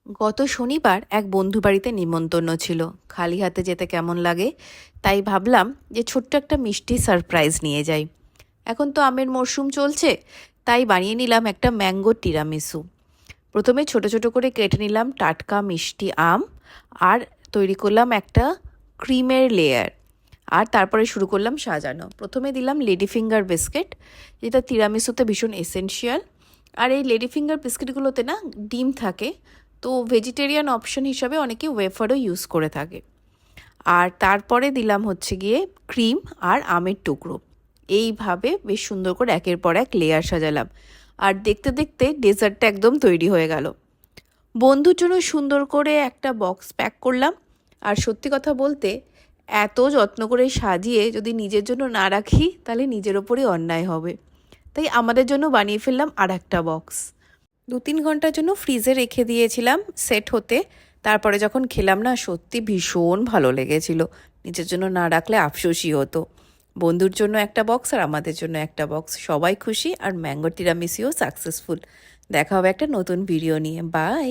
গত শনিবার এক বন্ধু বাড়িতে নিমন্ত্রণ ছিল। খালি হাতে যেতে কেমন লাগে, তাই ভাবলাম যে ছোট্ট একটা মিষ্টি সারপ্রাইজ নিয়ে যাই। এখন তো আমের মরশুম চলছে, তাই বানিয়ে নিলাম একটা ম্যাঙ্গো টিরামিসু। প্রথমে ছোট ছোট করে কেটে নিলাম টাটকা মিষ্টি আম, আর তৈরি করলাম একটা ক্রিমের লেয়ার। আর তারপরে শুরু করলাম সাজানো। প্রথমে দিলাম লেডি ফিঙ্গার বিস্কিট, যেটা তিরামিসুতে ভীষণ এসেনশিয়াল। আর এই লেডি ফিঙ্গার বিস্কিটগুলোতে না ডিম থাকে, তো ভেজিটেরিয়ান অপশন হিসাবে অনেকে ওয়েফারও ইউজ করে থাকে। আর তারপরে দিলাম হচ্ছে গিয়ে ক্রিম আর আমের টুকরো। এইভাবে বেশ সুন্দর করে একের পর এক লেয়ার সাজালাম। আর দেখতে দেখতে ডেজার্টটা একদম তৈরি হয়ে গেল। বন্ধুর জন্য সুন্দর করে একটা বক্স প্যাক করলাম। আর সত্যি কথা বলতে, এত যত্ন করে সাজিয়ে যদি নিজের জন্য না রাখি তাহলে নিজের ওপরই অন্যায় হবে। তাই আমাদের জন্য বানিয়ে ফেললাম আর একটা বক্স। 2-3 ঘন্টার জন্য ফ্রিজে রেখে দিয়েছিলাম সেট হতে। তারপরে যখন খেলাম না, সত্যি ভীষণ ভালো লেগেছিল। নিজের জন্য না রাখলে আফসোসই হতো। বন্ধুর জন্য একটা বক্স আর আমাদের জন্য একটা বক্স, সবাই খুশি আর ম্যাঙ্গো টিরামিসুও সাকসেসফুল। দেখা হবে একটা নতুন ভিডিও নিয়ে। বাই।